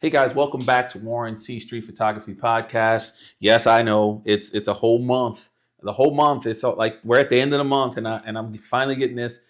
Hey guys, welcome back to Warren C Street Photography Podcast. Yes, I know it's a whole month. The whole month. It's like we're at the end of the month, and I'm finally getting this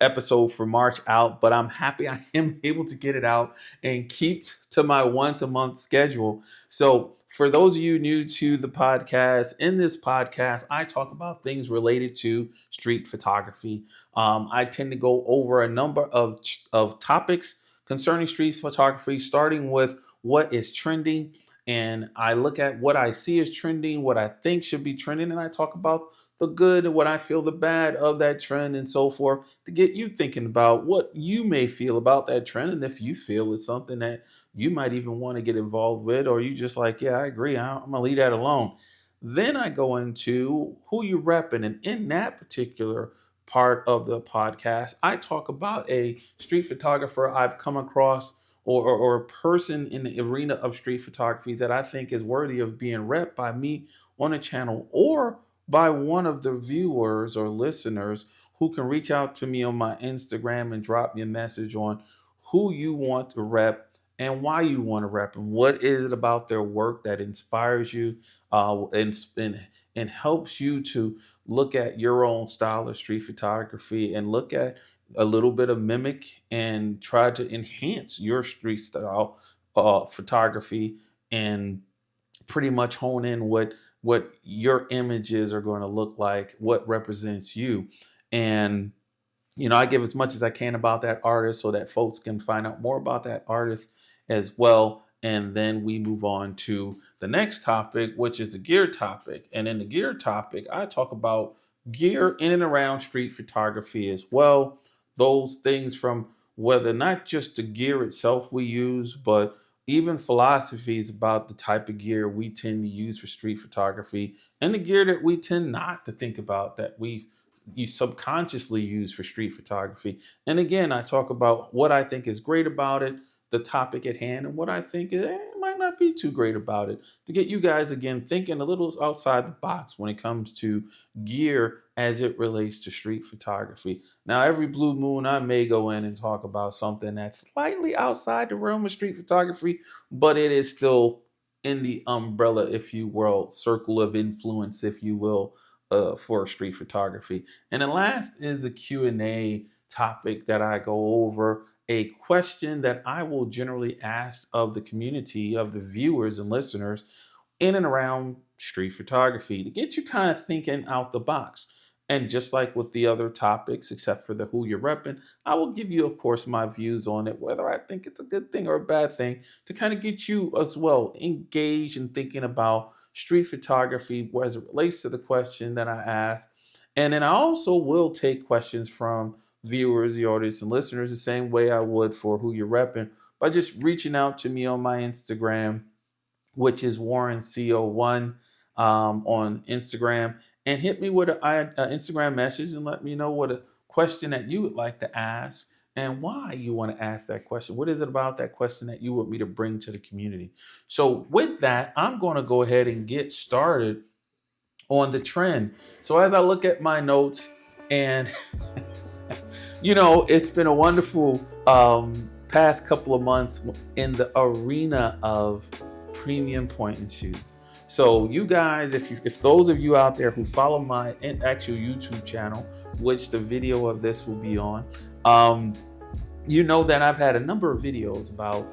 episode for March out. But I'm happy I am able to get it out and keep to my once a month schedule. So for those of you new to the podcast, in this podcast, I talk about things related to street photography. I tend to go over a number of topics concerning street photography, starting with what is trending. And I look at what I see as trending, what I think should be trending, and I talk about the good and what I feel the bad of that trend and so forth to get you thinking about what you may feel about that trend. And if you feel it's something that you might even want to get involved with, or you just like, yeah, I agree, I'm going to leave that alone. Then I go into who you repping. And in that particular part of the podcast, I talk about a street photographer I've come across or a person in the arena of street photography that I think is worthy of being repped by me on a channel or by one of the viewers or listeners who can reach out to me on my Instagram and drop me a message on who you want to rep and why you want to rep and what is it about their work that inspires you and helps you to look at your own style of street photography and look at a little bit of mimic and try to enhance your street style photography and pretty much hone in what your images are going to look like, what represents you. And I give as much as I can about that artist so that folks can find out more about that artist as well. And then we move on to the next topic, which is the gear topic. And in the gear topic, I talk about gear in and around street photography as well. Those things from whether not just the gear itself we use, but even philosophies about the type of gear we tend to use for street photography and the gear that we tend not to think about that you subconsciously use for street photography. And again, I talk about what I think is great about it, the topic at hand, and what I think might not be too great about it to get you guys again thinking a little outside the box when it comes to gear as it relates to street photography. Now, every blue moon, I may go in and talk about something that's slightly outside the realm of street photography, but it is still in the umbrella, if you will, circle of influence, if you will, for street photography. And the last is the Q&A topic that I go over, a question that I will generally ask of the community, of the viewers and listeners in and around street photography to get you kind of thinking out the box. And just like with the other topics, except for the who you're repping, I will give you, of course, my views on it, whether I think it's a good thing or a bad thing, to kind of get you as well engaged in thinking about street photography as it relates to the question that I asked. And then I also will take questions from viewers, the audience, and listeners the same way I would for who you're repping by just reaching out to me on my Instagram, which is WarrenCO1 on Instagram, and hit me with an Instagram message and let me know what a question that you would like to ask and why you want to ask that question. What is it about that question that you want me to bring to the community? So with that, I'm going to go ahead and get started on the trend. So as I look at my notes and it's been a wonderful past couple of months in the arena of premium point and shoots. So you guys, if those of you out there who follow my actual YouTube channel, which the video of this will be on, you know that I've had a number of videos about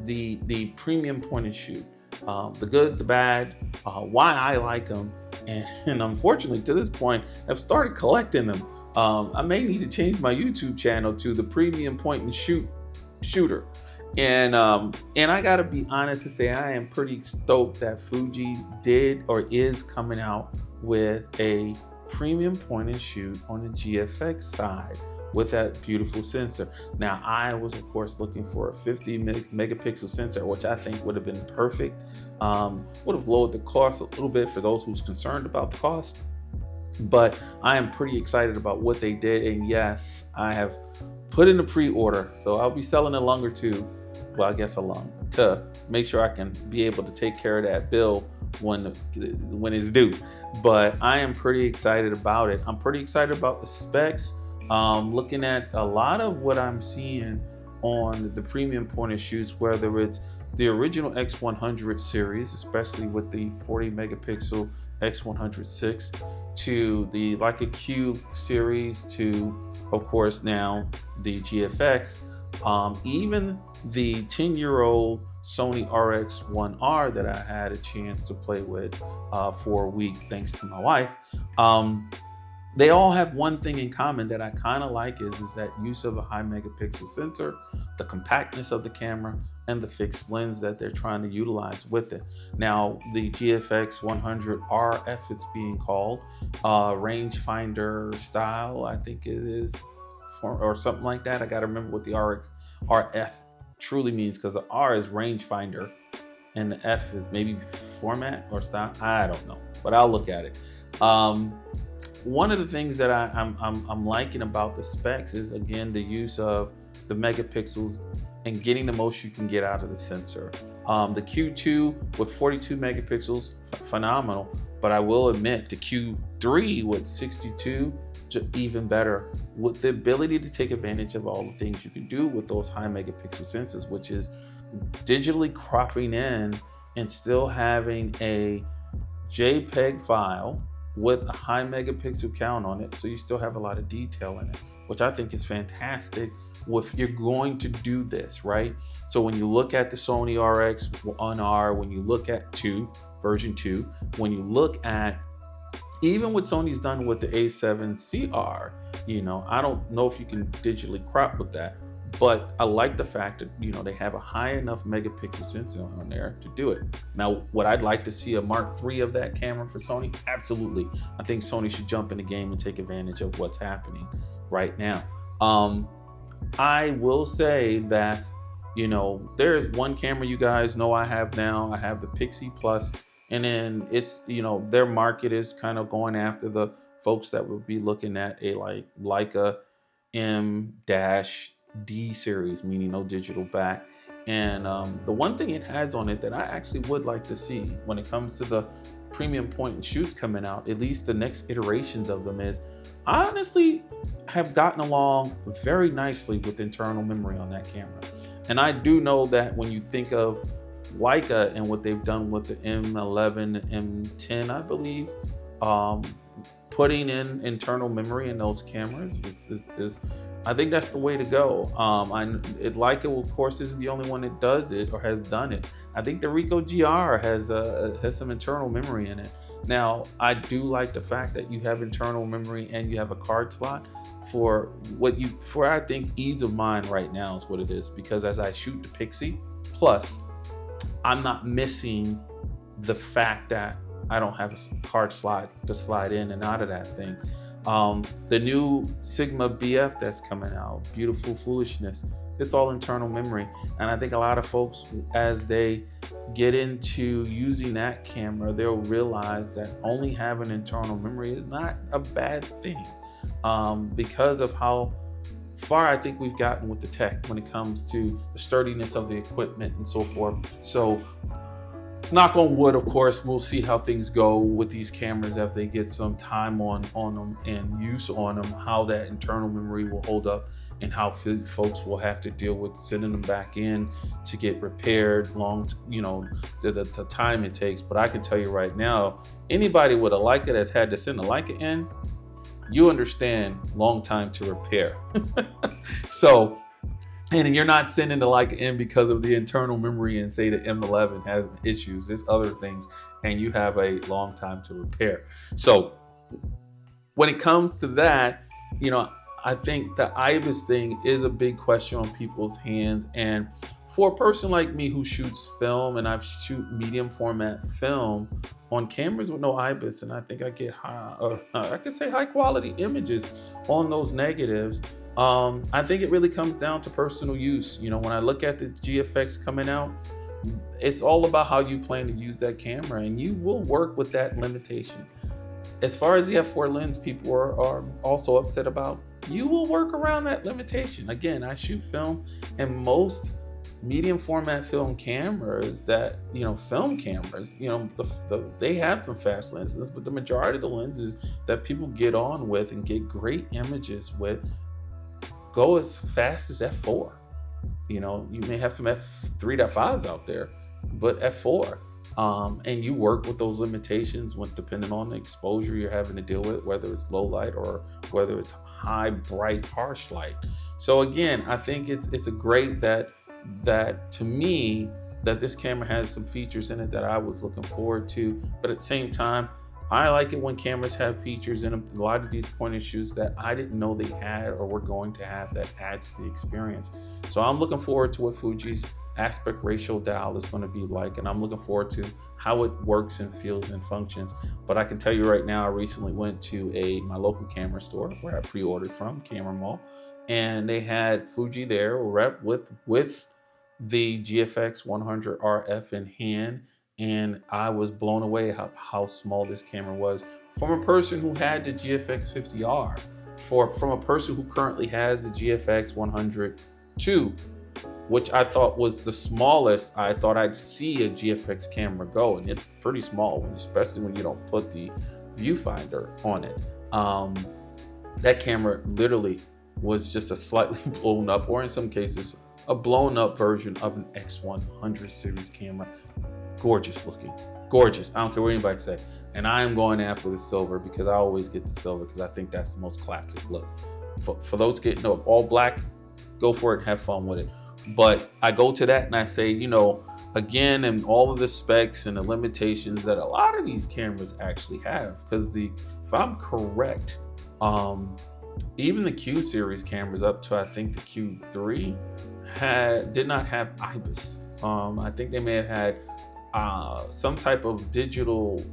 the premium point and shoot, the good, the bad, why I like them, and unfortunately to this point, I've started collecting them. I may need to change my YouTube channel to the premium point and shooter. And I gotta be honest to say I am pretty stoked that Fuji did or is coming out with a premium point and shoot on the GFX side with that beautiful sensor. Now I was of course looking for a 50 megapixel sensor, which I think would have been perfect. Would have lowered the cost a little bit for those who's concerned about the cost. But I am pretty excited about what they did, and yes, I have put in a pre-order, so I'll be selling a lung or two. Well, I guess a lung to make sure I can be able to take care of that bill when it's due. But I am pretty excited about it. I'm pretty excited about the specs. Looking at a lot of what I'm seeing on the premium point and shoots, whether it's the original X100 series, especially with the 40 megapixel X100 VI, to the Leica Q series, to, of course, now the GFX, even the 10-year-old Sony RX1R that I had a chance to play with for a week, thanks to my wife. They all have one thing in common that I kind of like is that use of a high megapixel sensor, the compactness of the camera, and the fixed lens that they're trying to utilize with it. Now, the GFX 100 RF, it's being called, rangefinder style, I think it is, or something like that. I got to remember what the RF truly means, because the R is rangefinder and the F is maybe format or style. I don't know, but I'll look at it. One of the things that I'm liking about the specs is, again, the use of the megapixels and getting the most you can get out of the sensor. The Q2 with 42 megapixels, phenomenal, but I will admit the Q3 with 62, even better, with the ability to take advantage of all the things you can do with those high megapixel sensors, which is digitally cropping in and still having a JPEG file with a high megapixel count on it, so you still have a lot of detail in it, which I think is fantastic if you're going to do this, right? So when you look at the Sony RX1R, when you look at version 2, when you look at even what Sony's done with the A7CR, I don't know if you can digitally crop with that, but I like the fact that, they have a high enough megapixel sensor on there to do it. Now, would I like to see a Mark III of that camera for Sony? Absolutely. I think Sony should jump in the game and take advantage of what's happening right now. I will say that, there's one camera you guys know I have now. I have the Pixie Plus, and then it's, their market is kind of going after the folks that would be looking at a Leica M-D series, meaning no digital back. And the one thing it has on it that I actually would like to see when it comes to the premium point and shoots coming out, at least the next iterations of them, is I honestly have gotten along very nicely with internal memory on that camera. And I do know that when you think of Leica and what they've done with the M11, M10, I believe, putting in internal memory in those cameras is I think that's the way to go. Leica, of course, isn't the only one that does it or has done it. I think the Ricoh GR has some internal memory in it. Now, I do like the fact that you have internal memory and you have a card slot for I think ease of mind right now is what it is, because as I shoot the Pixie Plus, I'm not missing the fact that I don't have a card slot to slide in and out of that thing. The new Sigma BF that's coming out, Beautiful Foolishness, it's all internal memory. And I think a lot of folks, as they get into using that camera, they'll realize that only having internal memory is not a bad thing, because of how far I think we've gotten with the tech when it comes to the sturdiness of the equipment and so forth. So, knock on wood, of course, we'll see how things go with these cameras as they get some time on them and use on them, how that internal memory will hold up and how folks will have to deal with sending them back in to get repaired, the time it takes. But I can tell you right now, anybody with a Leica that's had to send a Leica in, you understand long time to repair. So, and you're not sending the Leica in because of the internal memory and say the M11 has issues. There's other things, and you have a long time to repair. So when it comes to that, I think the IBIS thing is a big question on people's hands. And for a person like me who shoots film, and I shoot medium format film on cameras with no IBIS, and I think I get high quality images on those negatives. I think it really comes down to personal use. When I look at the GFX coming out, it's all about how you plan to use that camera, and you will work with that limitation. As far as the f4 lens people are also upset about, you will work around that limitation. Again, I shoot film, and most medium format film cameras that, film cameras, they have some fast lenses, but the majority of the lenses that people get on with and get great images with go as fast as f4. You may have some f3.5s out there, but f4. And you work with those limitations depending on the exposure you're having to deal with, whether it's low light or whether it's high, bright, harsh light. So again, I think it's a great that to me that this camera has some features in it that I was looking forward to, but at the same time, I like it when cameras have features in them. A lot of these point and shoots that I didn't know they had or were going to have that adds to the experience. So I'm looking forward to what Fuji's aspect ratio dial is going to be like, and I'm looking forward to how it works and feels and functions. But I can tell you right now, I recently went to my local camera store where I pre-ordered from, Camera Mall, and they had Fuji there with the GFX 100 RF in hand, and I was blown away how small this camera was from a person who had the GFX 50R, from a person who currently has the GFX 100 II, which I thought was the smallest I thought I'd see a GFX camera go, and it's pretty small, especially when you don't put the viewfinder on it. That camera literally was just a slightly blown up, or in some cases, a blown up version of an X100 series camera. Gorgeous looking, gorgeous. I don't care what anybody say. And I am going after the silver because I always get the silver because I think that's the most classic look. For those getting all black, go for it, have fun with it. But I go to that and I say, again, and all of the specs and the limitations that a lot of these cameras actually have, because if I'm correct, even the Q series cameras up to I think the Q3 did not have IBIS. I think they may have had some type of digital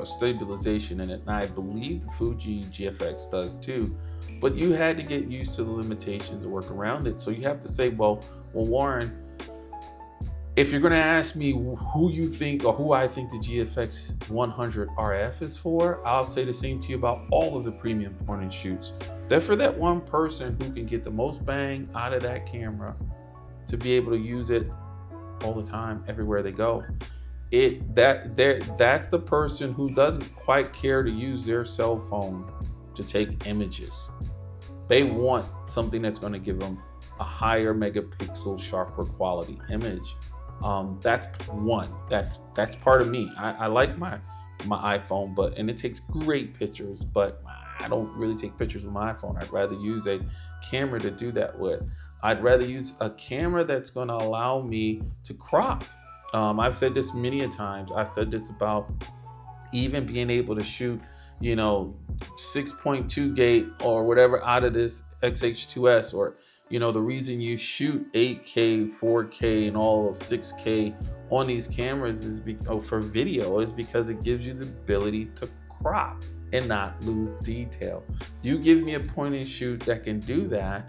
stabilization in it, and I believe the Fuji GFX does too. But you had to get used to the limitations and work around it. So you have to say, well, Warren, if you're going to ask me who you think or who I think the GFX 100 RF is for, I'll say the same to you about all of the premium point and shoots. They're for that one person who can get the most bang out of that camera to be able to use it all the time, everywhere they go. That's the person who doesn't quite care to use their cell phone to take images. They want something that's going to give them a higher megapixel, sharper quality image. That's one. That's part of me. I like my iPhone, and it takes great pictures, but I don't really take pictures with my iPhone. I'd rather use a camera to do that with. I'd rather use a camera that's going to allow me to crop. I've said this many a times. I've said this about even being able to shoot, 6.2 gate or whatever out of this XH2S, or, the reason you shoot 8K, 4K, and all of 6K on these cameras for video is because it gives you the ability to crop and not lose detail. You give me a point and shoot that can do that,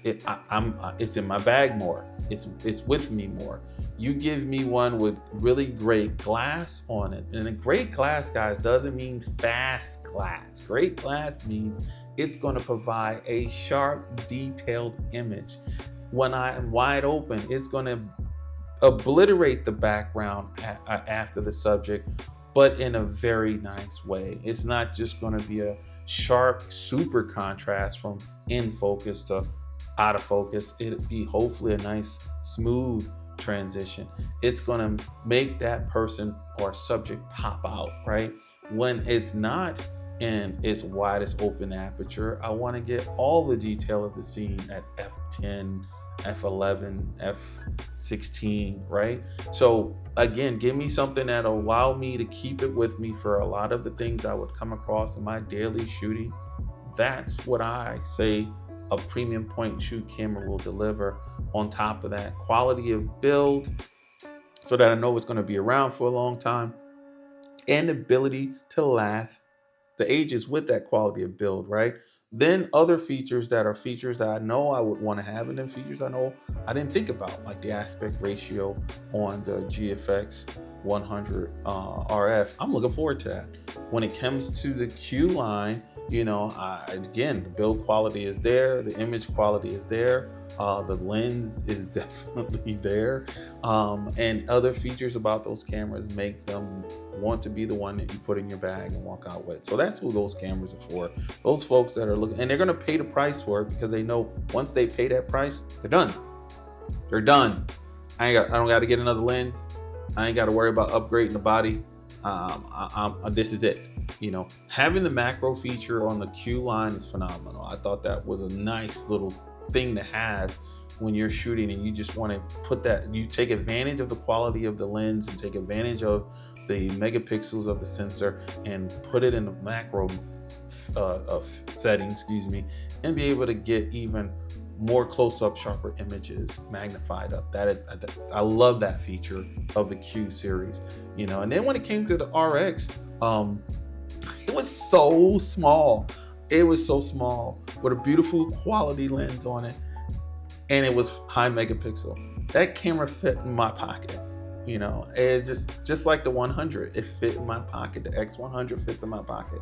it's in my bag more. It's with me more. You give me one with really great glass on it. And a great glass, guys, doesn't mean fast glass. Great glass means it's going to provide a sharp, detailed image. When I am wide open, it's going to obliterate the background after the subject, but in a very nice way. It's not just going to be a sharp, super contrast from in focus to out of focus. It'll be hopefully a nice, smooth transition. It's going to make that person or subject pop out, right? When it's not in its widest open aperture, I want to get all the detail of the scene at f10, f11, f16, right? So again, give me something that'll allow me to keep it with me for a lot of the things I would come across in my daily shooting. That's what I say a premium point and shoot camera will deliver. On top of that, quality of build, so that I know it's going to be around for a long time, and ability to last the ages with that quality of build, right? Then other features that are features that I know I would want to have, and then features I know I didn't think about, like the aspect ratio on the GFX 100 RF. I'm looking forward to that. When it comes to the Q line, again, the build quality is there, the image quality is there, the lens is definitely there, and other features about those cameras make them want to be the one that you put in your bag and walk out with. So that's who those cameras are for. Those folks that are looking, and they're going to pay the price for it because they know once they pay that price, they're done. They're done. I don't got to get another lens. I ain't got to worry about upgrading the body. This is it. Having the macro feature on the Q line is phenomenal. I thought that was a nice little thing to have when you're shooting and you just want to put that, you take advantage of the quality of the lens and take advantage of the megapixels of the sensor and put it in the macro setting, and be able to get even more close-up, sharper images magnified up. I love that feature of the Q series, And then when it came to the RX, it was so small. It was so small with a beautiful quality lens on it, and it was high megapixel. That camera fit in my pocket. It's just like the 100. It fit in my pocket. The X100 fits in my pocket.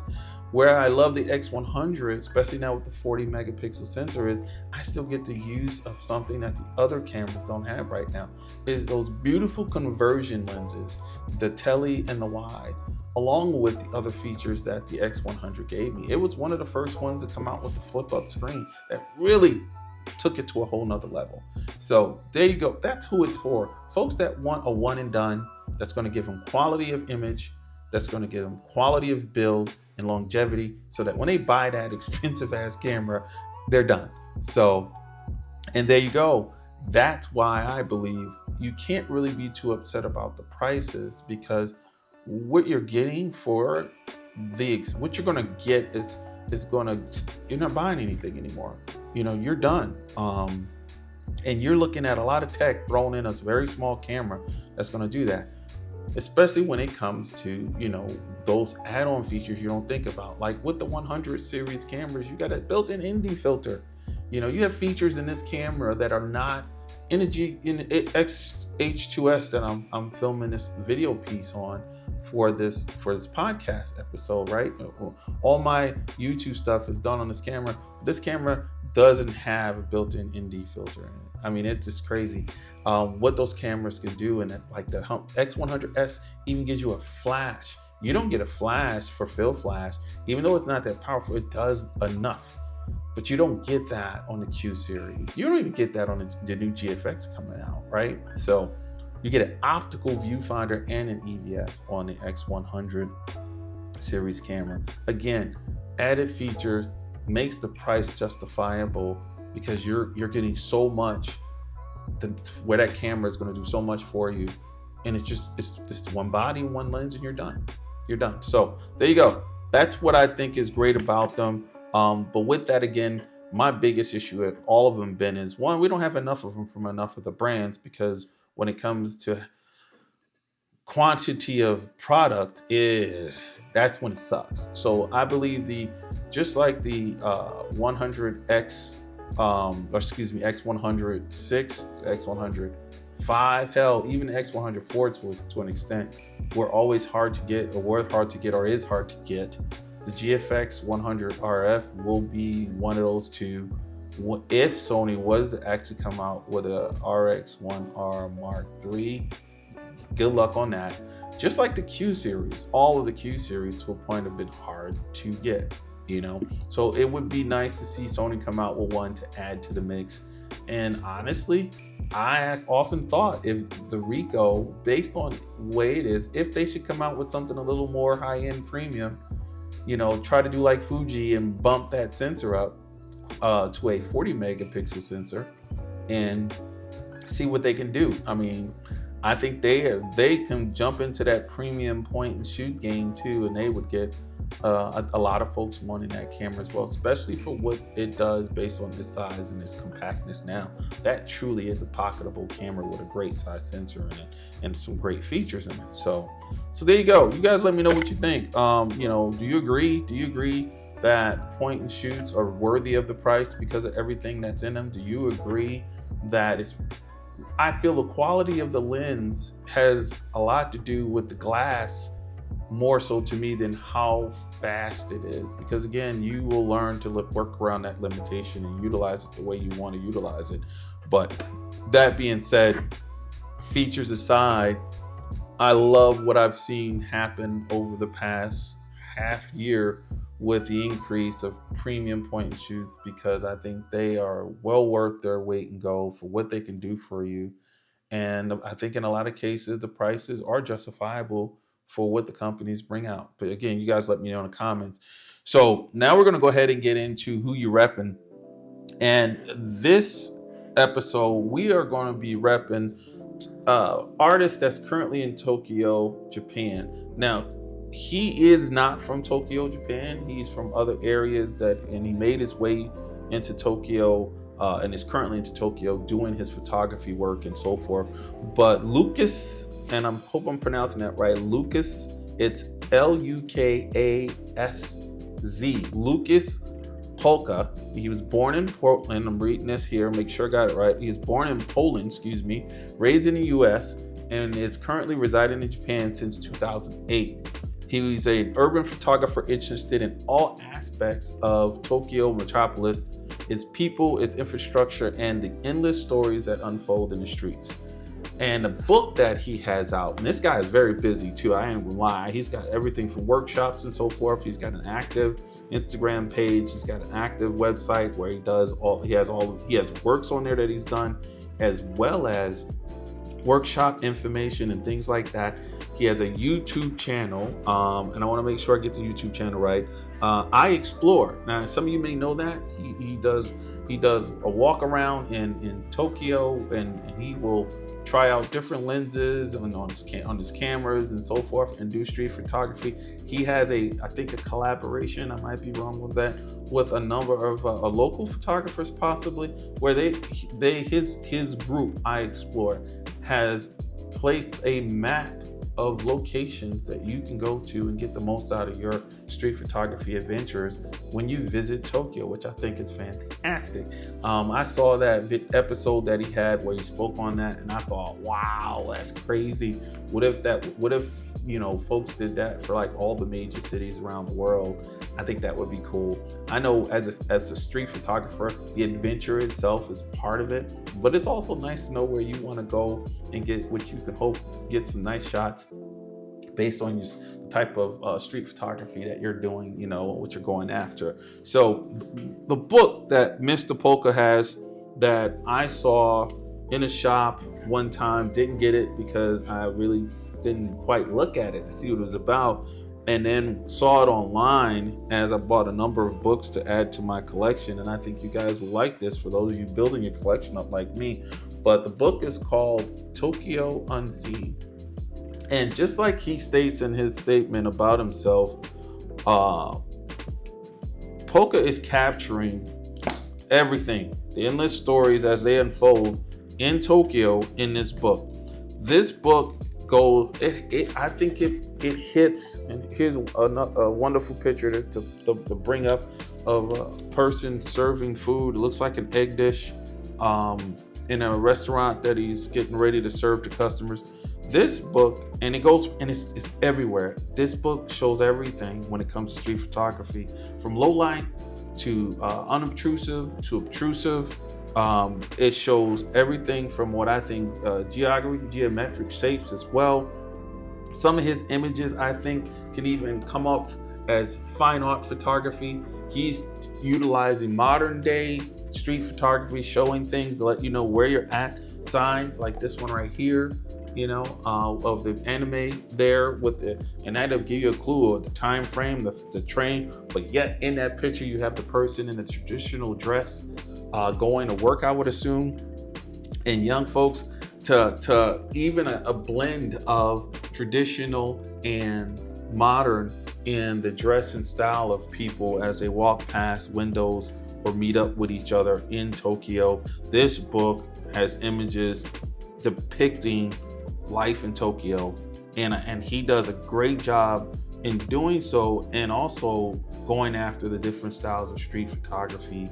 Where I love the X100, especially now with the 40 megapixel sensor, is I still get the use of something that the other cameras don't have right now, is those beautiful conversion lenses, the tele and the wide, along with the other features that the X100 gave me. It was one of the first ones to come out with the flip up screen that really took it to a whole nother level. So there you go. That's who it's for. Folks that want a one and done, that's going to give them quality of image, that's going to give them quality of build and longevity, so that when they buy that expensive ass camera, they're done. So, and there you go. That's why I believe you can't really be too upset about the prices, because what you're getting for what you're going to get is you're not buying anything anymore. You're done. And you're looking at a lot of tech thrown in a very small camera that's going to do that, especially when it comes to, those add-on features you don't think about. Like with the 100 series cameras, you got a built-in ND filter. You have features in this camera that are not in H2S that I'm filming this video piece on for this podcast episode, right? All my YouTube stuff is done on this camera. This camera doesn't have a built-in ND filter in it. I mean, it's just crazy what those cameras can do. And like the X100S even gives you a flash. You don't get a flash for fill flash, even though it's not that powerful. It does enough, but you don't get that on the Q series. You don't even get that on the new GFX coming out, right? So you get an optical viewfinder and an EVF on the X100 series camera. Again, added features makes the price justifiable, because you're getting so much where that camera is going to do so much for you, and it's just one body, one lens, and you're done. So there you go. That's what I think is great about them. But with that, again, my biggest issue at all of them is, one, we don't have enough of them from enough of the brands, because when it comes to quantity of product, that's when it sucks. So I believe just like the 100X, X106, X105, hell, even the X104 was to an extent, were always hard to get, or is hard to get. The GFX 100 RF will be one of those two. If Sony was to actually come out with a RX1R Mark III, good luck on that. Just like the Q series, all of the Q series to a point have been hard to get, So it would be nice to see Sony come out with one to add to the mix. And honestly, I often thought if the Ricoh, based on the way it is, if they should come out with something a little more high-end premium, try to do like Fuji and bump that sensor up to a 40 megapixel sensor and see what they can do. I mean, I think they can jump into that premium point and shoot game too, and they would get a lot of folks wanting that camera as well, especially for what it does based on its size and its compactness. Now that truly is a pocketable camera with a great size sensor in it and some great features in it. So there you go. You guys let me know what you think. Do you agree that point and shoots are worthy of the price because of everything that's in them? Do you agree that I feel the quality of the lens has a lot to do with the glass, more so to me than how fast it is, because again, you will learn to work around that limitation and utilize it the way you want to utilize it. But that being said, features aside, I love what I've seen happen over the past half year with the increase of premium point and shoots, because I think they are well worth their weight in gold for what they can do for you. And I think in a lot of cases, the prices are justifiable for what the companies bring out. But again, you guys let me know in the comments. So now we're going to go ahead and get into who you repping. And this episode, we are going to be repping artist that's currently in Tokyo, Japan. Now, he is not from Tokyo, Japan. He's from other areas and he made his way into Tokyo and is currently into Tokyo doing his photography work and so forth. But Lukasz, and I hope I'm pronouncing that right, Lukasz, it's Lukasz, Lukasz Palka. He was born in Portland. I'm reading this here, make sure I got it right. He was born in Poland, raised in the US, and is currently residing in Japan since 2008. He was an urban photographer interested in all aspects of Tokyo metropolis, its people, its infrastructure, and the endless stories that unfold in the streets. And the book that he has out, and this guy is very busy too, I ain't gonna lie. He's got everything from workshops and so forth. He's got an active Instagram page. He's got an active website where he has works on there that he's done, as well as workshop information and things like that. He has a YouTube channel, and I want to make sure I get the YouTube channel right. I Explore. Now, some of you may know that he does a walk around in Tokyo, and he will try out different lenses on his cameras and so forth, and do street photography. He has I think a collaboration, I might be wrong with that, with a number of local photographers possibly, where his group, I Explore, has placed a map of locations that you can go to and get the most out of your street photography adventures when you visit Tokyo, which I think is fantastic. I saw that episode that he had where he spoke on that, and I thought, wow, that's crazy. What if folks did that for like all the major cities around the world? I think that would be cool. I know as a street photographer, the adventure itself is part of it, but it's also nice to know where you want to go and get what you can get some nice shots based on your type of street photography that you're doing, what you're going after. So the book that Mr. Polka has, that I saw in a shop one time, didn't get it because I really didn't quite look at it to see what it was about, and then saw it online as I bought a number of books to add to my collection. And I think you guys will like this, for those of you building your collection up like me. But the book is called Tokyo Unseen. And just like he states in his statement about himself, Polka is capturing everything, the endless stories as they unfold in Tokyo in this book. This book I think it hits, and here's a wonderful picture to bring up of a person serving food. It looks like an egg dish in a restaurant that he's getting ready to serve to customers. This book, and it's everywhere. This book shows everything when it comes to street photography, from low light to unobtrusive to obtrusive. It shows everything from what I think geometric shapes as well. Some of his images, I think, can even come up as fine art photography. He's utilizing modern day street photography, showing things to let you know where you're at. Signs like this one right here, of the anime there and that'll give you a clue of the time frame, the train. But yet in that picture, you have the person in the traditional dress going to work, I would assume, and young folks, to even a blend of traditional and modern in the dress and style of people as they walk past windows or meet up with each other in Tokyo. This book has images depicting life in Tokyo, and he does a great job in doing so, and also going after the different styles of street photography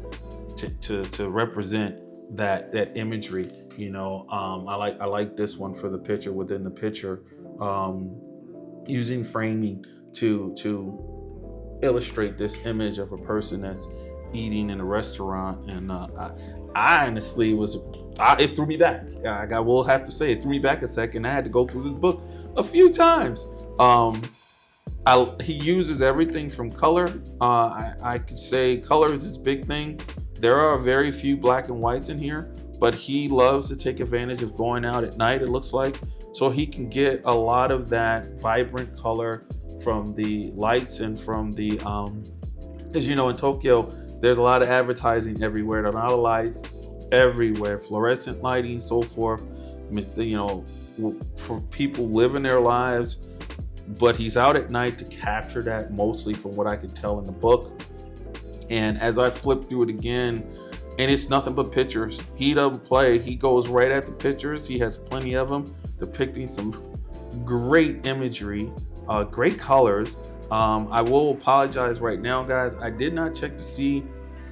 to represent that imagery. I like this one for the picture within the picture, using framing to illustrate this image of a person that's eating in a restaurant. And I honestly it threw me back. I will have to say, it threw me back a second. I had to go through this book a few times. He uses everything from color. I could say color is his big thing. There are very few black and whites in here, but he loves to take advantage of going out at night, it looks like. So he can get a lot of that vibrant color from the lights and from the, as you know, in Tokyo, there's a lot of advertising everywhere. There are a lot of lights everywhere, fluorescent lighting, so forth, you know, for people living their lives. But he's out at night to capture that, mostly from what I could tell in the book. And as I flip through it again, and it's nothing but pictures. He doesn't play. He goes right at the pictures. He has plenty of them, depicting some great imagery, great colors. I will apologize right now, guys. I did not check to see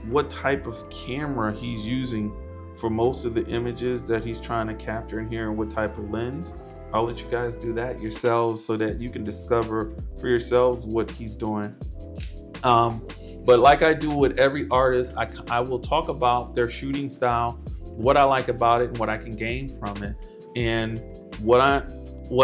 what type of camera he's using for most of the images that he's trying to capture in here, and what type of lens. I'll let you guys do that yourselves so that you can discover for yourselves what he's doing. But like I do with every artist, I will talk about their shooting style, what I like about it, and what I can gain from it. And what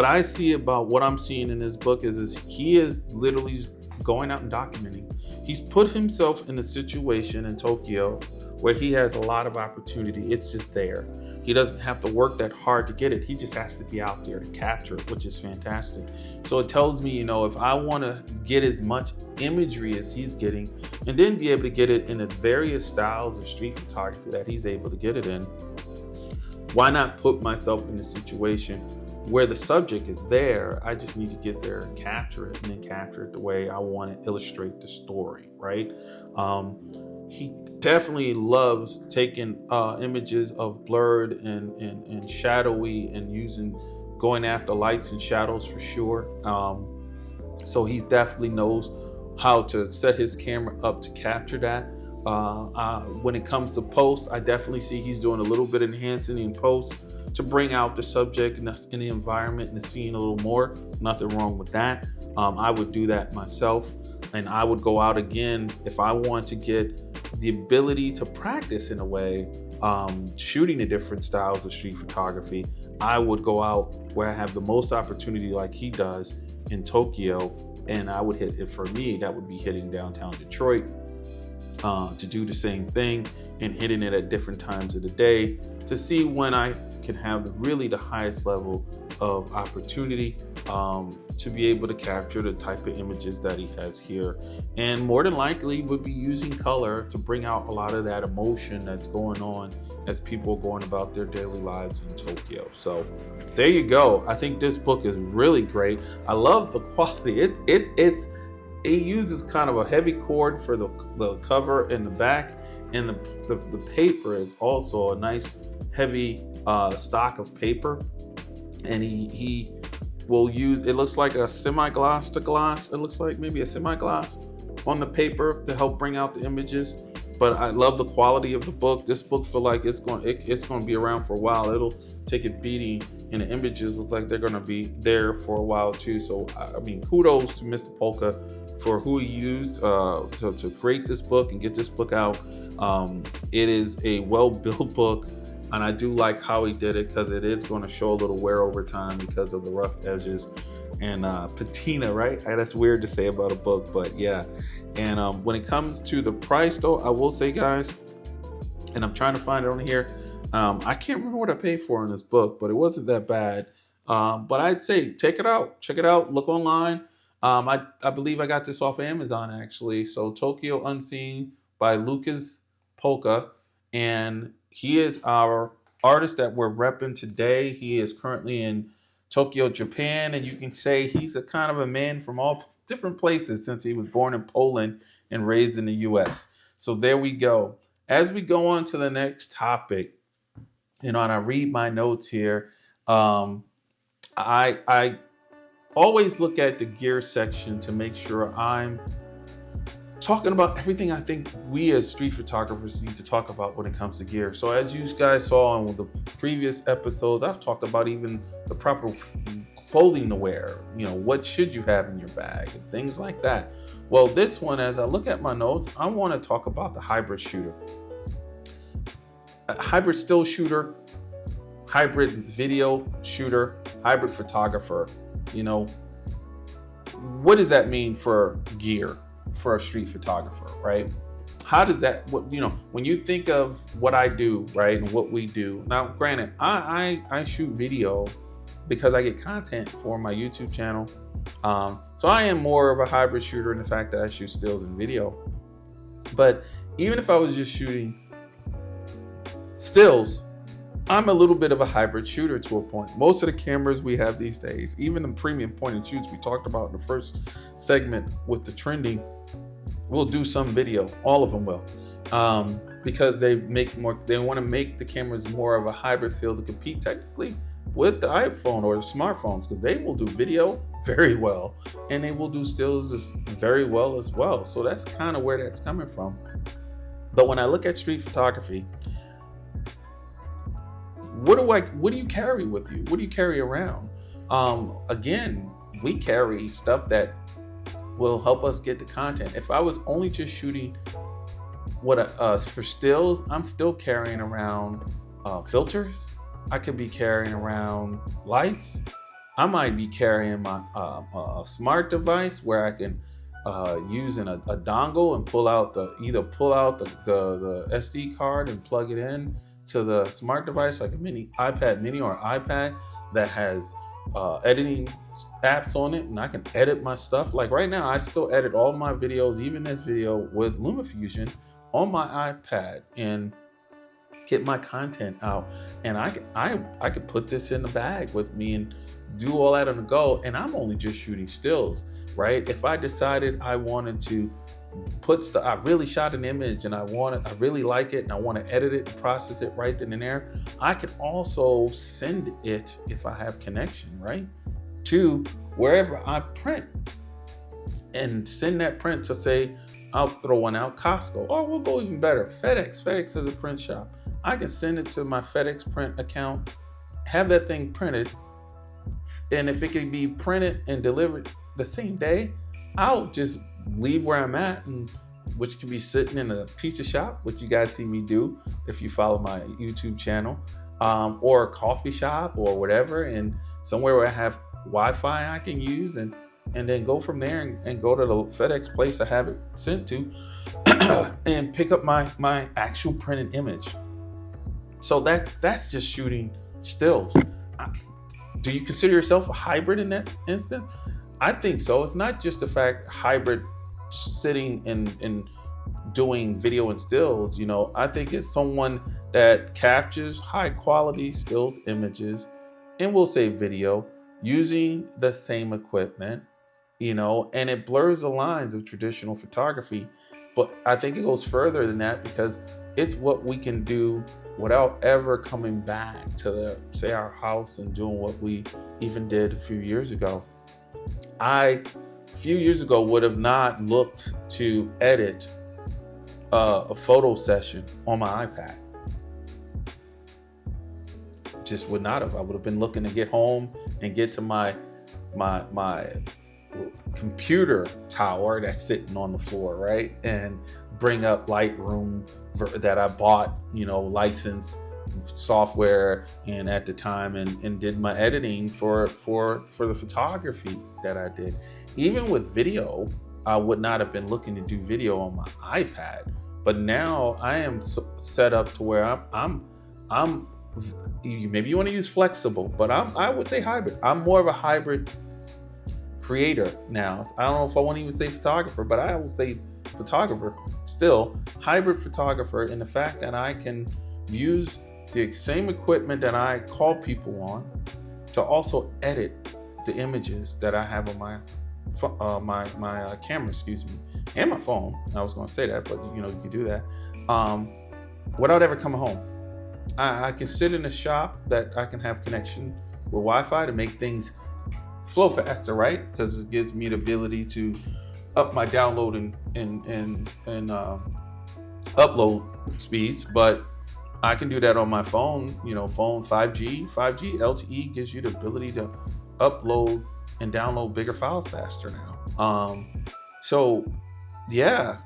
I see about what I'm seeing in this book is he is literally going out and documenting. He's put himself in a situation in Tokyo where he has a lot of opportunity. It's just there. He doesn't have to work that hard to get it. He just has to be out there to capture it, which is fantastic. So it tells me, you know, if I want to get as much imagery as he's getting, and then be able to get it in the various styles of street photography that he's able to get it in, why not put myself in a situation where the subject is there? I just need to get there and capture it, and then capture it the way I want to illustrate the story, right? He definitely loves taking images of blurred and shadowy, and going after lights and shadows for sure. So he definitely knows how to set his camera up to capture that. When it comes to posts, I definitely see he's doing a little bit of enhancing in posts to bring out the subject and the environment and the scene a little more. Nothing wrong with that. I would do that myself, and I would go out again if I want to get the ability to practice in a way, shooting the different styles of street photography. I would go out where I have the most opportunity, like he does in Tokyo, and I would hit it. For me, that would be hitting downtown Detroit, to do the same thing, and hitting it at different times of the day to see when I can have really the highest level of opportunity, to be able to capture the type of images that he has here. And more than likely would be using color to bring out a lot of that emotion that's going on as people are going about their daily lives in Tokyo. So there you go. I think this book is really great. I love the quality. It uses kind of a heavy cord for the cover and the back, and the paper is also a nice heavy stock of paper. And he will use, it looks like a semi-gloss to gloss. It looks like maybe a semi-gloss on the paper to help bring out the images. But I love the quality of the book. This book feel like it's going to be around for a while. It'll take a beating, and the images look like they're going to be there for a while too. So I mean, kudos to Mr. Palka for who he used to create this book and get this book out. It is a well-built book. And I do like how he did it, because it is going to show a little wear over time because of the rough edges and patina, right? That's weird to say about a book, but yeah. And when it comes to the price, though, I will say, guys, and I'm trying to find it on here. I can't remember what I paid for in this book, but it wasn't that bad. But I'd say check it out. Check it out. Look online. I believe I got this off Amazon, actually. So Tokyo Unseen by Lukasz Palka. And he is our artist that we're repping today. He is currently in Tokyo, Japan, and you can say he's a kind of a man from all different places, since he was born in Poland and raised in the U.S. So there we go. As we go on to the next topic, and I read my notes here, I always look at the gear section to make sure I'm talking about everything I think we as street photographers need to talk about when it comes to gear. So as you guys saw in the previous episodes, I've talked about even the proper clothing to wear. You know, what should you have in your bag and things like that. Well, this one, as I look at my notes, I want to talk about the hybrid shooter. A hybrid still shooter, hybrid video shooter, hybrid photographer. You know, what does that mean for gear for a street photographer, right? How does that, when you think of what I do, right, and what we do. Now, granted, I shoot video because I get content for my YouTube channel. So I am more of a hybrid shooter in the fact that I shoot stills and video. But even if I was just shooting stills, I'm a little bit of a hybrid shooter to a point. Most of the cameras we have these days, even the premium point and shoots we talked about in the first segment with the trending, will do some video. All of them will, because they want to make the cameras more of a hybrid feel to compete technically with the iPhone or the smartphones, because they will do video very well and they will do stills very well as well. So that's kind of where that's coming from. But when I look at street photography, what do you carry with you? What do you carry around? Again, we carry stuff that will help us get the content. If I was only just shooting for stills, I'm still carrying around filters. I could be carrying around lights. I might be carrying my a smart device where I can use a dongle and pull out the SD card and plug it in to the smart device, like a iPad mini or iPad that has editing apps on it, and I can edit my stuff. Like right now, I still edit all my videos, even this video, with LumaFusion on my iPad and get my content out. And I could put this in the bag with me and do all that on the go. And I'm only just shooting stills, right? If I decided I wanted to I really shot an image and I really like it and I want to edit it and process it right then and there, I can also send it, if I have connection, right, to wherever I print, and send that print to, say, I'll throw one out, Costco, or we'll go even better, FedEx. FedEx has a print shop. I can send it to my FedEx print account, have that thing printed, and if it can be printed and delivered the same day, I'll just leave where I'm at, and which can be sitting in a pizza shop, which you guys see me do if you follow my YouTube channel, or a coffee shop or whatever, and somewhere where I have Wi-Fi I can use, and then go from there and go to the FedEx place I have it sent to and pick up my actual printed image. So that's just shooting stills. Do you consider yourself a hybrid in that instance? I think so. It's not just the fact hybrid sitting and doing video and stills. I think it's someone that captures high quality stills images, and we'll say video, using the same equipment, and it blurs the lines of traditional photography. But I think it goes further than that, because it's what we can do without ever coming back to our house and doing what we even did a few years ago. A few years ago would have not looked to edit a photo session on my iPad. Just would not have. I would have been looking to get home and get to my computer tower that's sitting on the floor, right? And bring up Lightroom that I bought, licensed software, and at the time, and did my editing for the photography that I did. Even with video, I would not have been looking to do video on my iPad, but now I am set up to where I'm maybe you want to use flexible, but I would say hybrid. I'm more of a hybrid creator now. I don't know if I want to even say photographer, but I will say photographer still. Hybrid photographer, in the fact that I can use the same equipment that I call people on to also edit the images that I have on my camera, and my phone. I was going to say that, but you can do that without ever coming home. I can sit in a shop that I can have connection with Wi-Fi to make things flow faster, right? Because it gives me the ability to up my download and upload speeds, but I can do that on my phone. Phone 5G LTE gives you the ability to upload and download bigger files faster now. So yeah,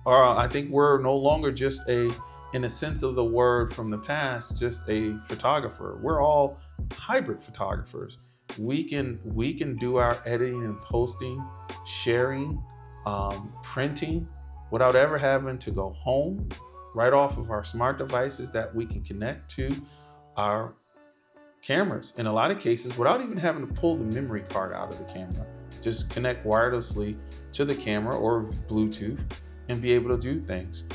I think we're no longer just in the sense of the word from the past, just a photographer. We're all hybrid photographers. we can do our editing and posting, sharing, printing without ever having to go home, right off of our smart devices that we can connect to our cameras. In a lot of cases, without even having to pull the memory card out of the camera, just connect wirelessly to the camera or Bluetooth and be able to do things.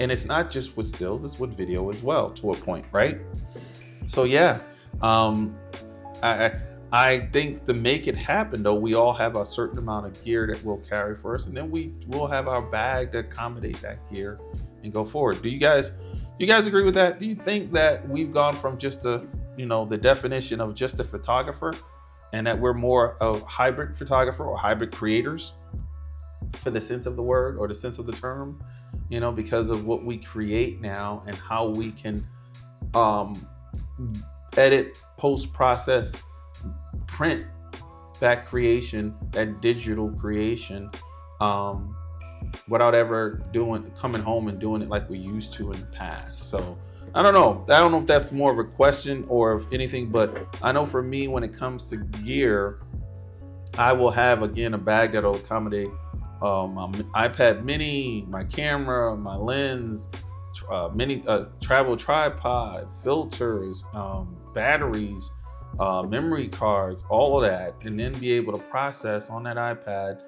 And it's not just with stills, it's with video as well, to a point, right? So yeah, I think to make it happen though, we all have a certain amount of gear that we'll carry first, and then we will have our bag to accommodate that gear and go forward. Do you guys agree with that? Do you think that we've gone from just the definition of just a photographer, and that we're more of hybrid photographer or hybrid creators, for the sense of the word or the sense of the term, because of what we create now and how we can edit, post process, print that creation, that digital creation, without ever coming home and doing it like we used to in the past. So I don't know if that's more of a question or if anything, but I know for me, when it comes to gear, I will have, again, a bag that'll accommodate my iPad mini, my camera, my lens, mini travel tripod, filters, batteries, memory cards, all of that, and then be able to process on that iPad.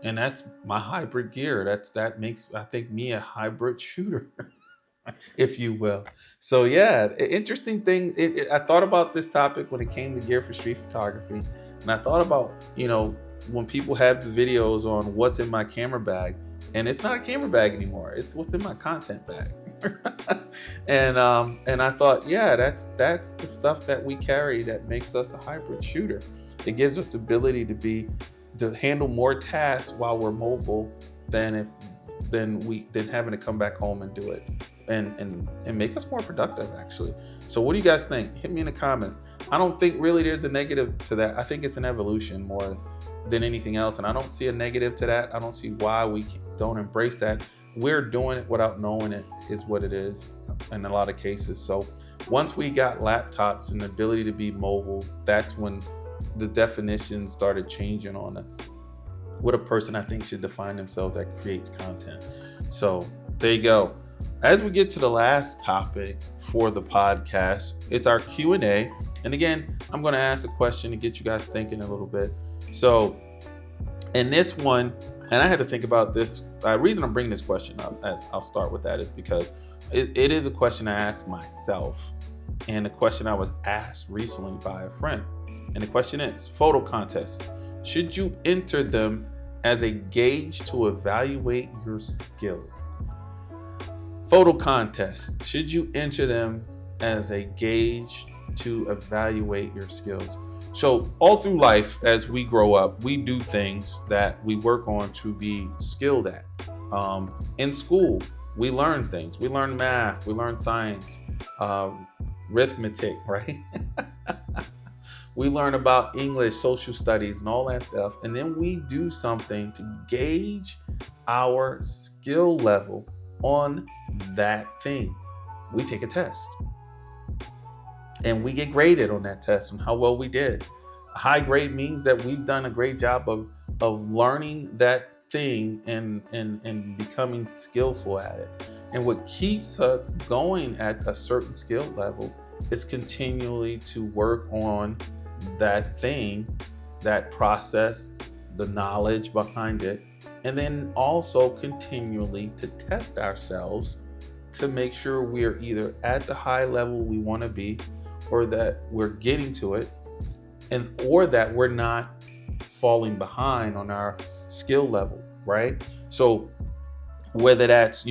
And that's my hybrid gear. That makes, I think, me a hybrid shooter, if you will. So yeah, interesting thing. I thought about this topic when it came to gear for street photography, and I thought about, when people have the videos on what's in my camera bag, and it's not a camera bag anymore. It's what's in my content bag. And I thought, yeah, that's the stuff that we carry that makes us a hybrid shooter. It gives us the ability to handle more tasks while we're mobile than having to come back home and do it, and make us more productive, actually. So what do you guys think? Hit me in the comments. I don't think really there's a negative to that. I think it's an evolution more than anything else, and I don't see a negative to that. I don't see why we don't embrace that. We're doing it without knowing it is what it is in a lot of cases. So once we got laptops and the ability to be mobile, that's when the definition started changing on what a person, I think, should define themselves that creates content. So there you go. As we get to the last topic for the podcast, it's our Q&A. And again, I'm going to ask a question to get you guys thinking a little bit. So in this one, and I had to think about this, the reason I'm bringing this question up, as I'll start with that, is because it is a question I asked myself, and a question I was asked recently by a friend. And the question is, photo contests, should you enter them as a gauge to evaluate your skills? Photo contests, should you enter them as a gauge to evaluate your skills? So all through life, as we grow up, we do things that we work on to be skilled at. In school, we learn things. We learn math, we learn science, arithmetic, right? We learn about English, social studies, and all that stuff. And then we do something to gauge our skill level on that thing. We take a test. And we get graded on that test on how well we did. A high grade means that we've done a great job of learning that thing and becoming skillful at it. And what keeps us going at a certain skill level is continually to work on that thing, that process, the knowledge behind it, and then also continually to test ourselves to make sure we're either at the high level we want to be, or that we're getting to it, or that we're not falling behind on our skill level, right? So whether that's,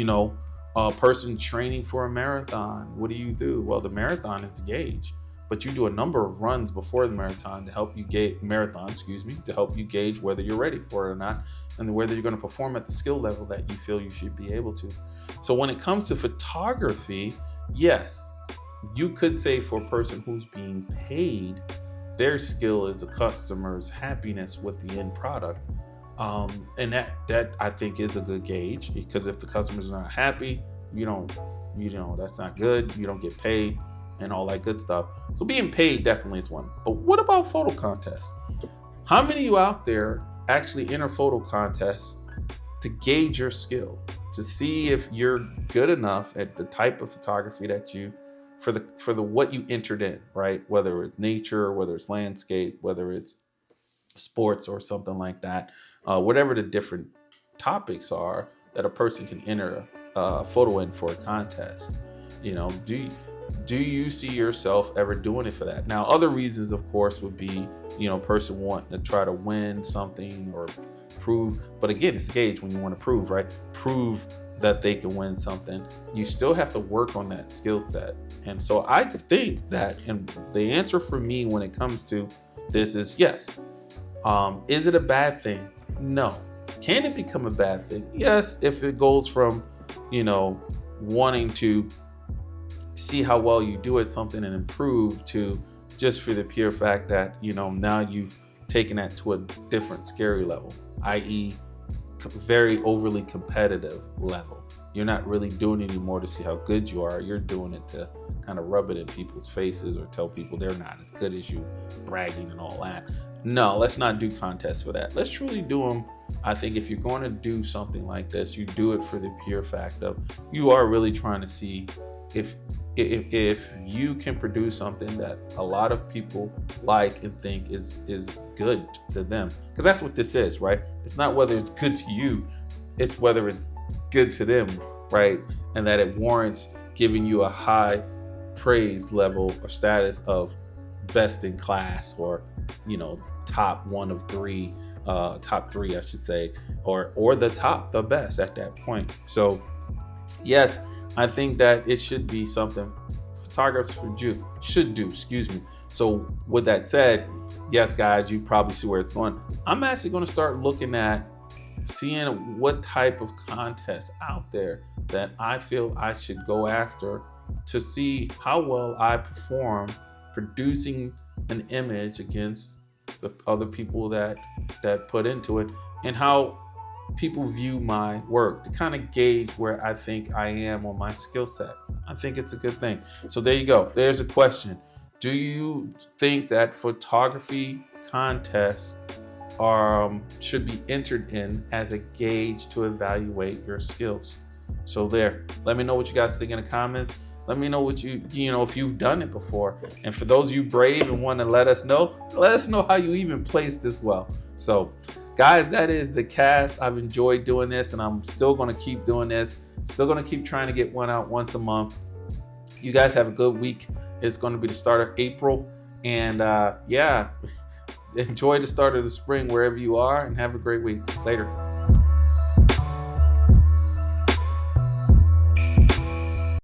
a person training for a marathon, what do you do? Well, the marathon is the gauge, but you do a number of runs before the marathon to help you gauge to help you gauge whether you're ready for it or not, and whether you're going to perform at the skill level that you feel you should be able to. So when it comes to photography, yes, you could say for a person who's being paid, their skill is a customer's happiness with the end product. And that I think is a good gauge, because if the customer's not happy, that's not good. You don't get paid. and all that good stuff. So being paid definitely is one. But what about photo contests? How many of you out there actually enter photo contests to gauge your skill, to see if you're good enough at the type of photography that you, for the what you entered in, right? Whether it's nature, whether it's landscape, whether it's sports or something like that, whatever the different topics are that a person can enter a photo in for a contest. You know, do you see yourself ever doing it for that? Now, other reasons, of course, would be, you know, person wanting to try to win something or prove. But again, it's a gauge when you want to prove, right? Prove that they can win something. You still have to work on that skill set. And so I think that, and the answer for me when it comes to this is yes. Is it a bad thing? No. Can it become a bad thing? Yes, if it goes from, you know, wanting to see how well you do at something and improve to just for the pure fact that, you know, now you've taken that to a different scary level, i.e. very overly competitive level. You're not really doing it anymore to see how good you are. You're doing it to kind of rub it in people's faces or tell people they're not as good as you, bragging and all that. No, let's not do contests for that. Let's truly do them. I think if you're going to do something like this, you do it for the pure fact of you are really trying to see if you can produce something that a lot of people like and think is good to them. Because that's what this is, right? It's not whether it's good to you, it's whether it's good to them, right? And that it warrants giving you a high praise level or status of best in class, or, you know, top one of three, top three, I should say, or the best at that point. So yes, I think that it should be something photographers should do, So with that said, yes, guys, you probably see where it's going. I'm actually going to start looking at seeing what type of contests out there that I feel I should go after to see how well I perform producing an image against the other people that put into it, and how people view my work, to kind of gauge where I think I am on my skill set. I think it's a good thing. So there you go. There's a question. Do you think that photography contests should be entered in as a gauge to evaluate your skills? So there, let me know what you guys think in the comments. Let me know what you know, if you've done it before. And for those of you brave and want to let us know how you even placed this well. So guys, that is the cast. I've enjoyed doing this, and I'm still going to keep doing this. Still going to keep trying to get one out once a month. You guys have a good week. It's going to be the start of April. And yeah, enjoy the start of the spring wherever you are, and have a great week. Later.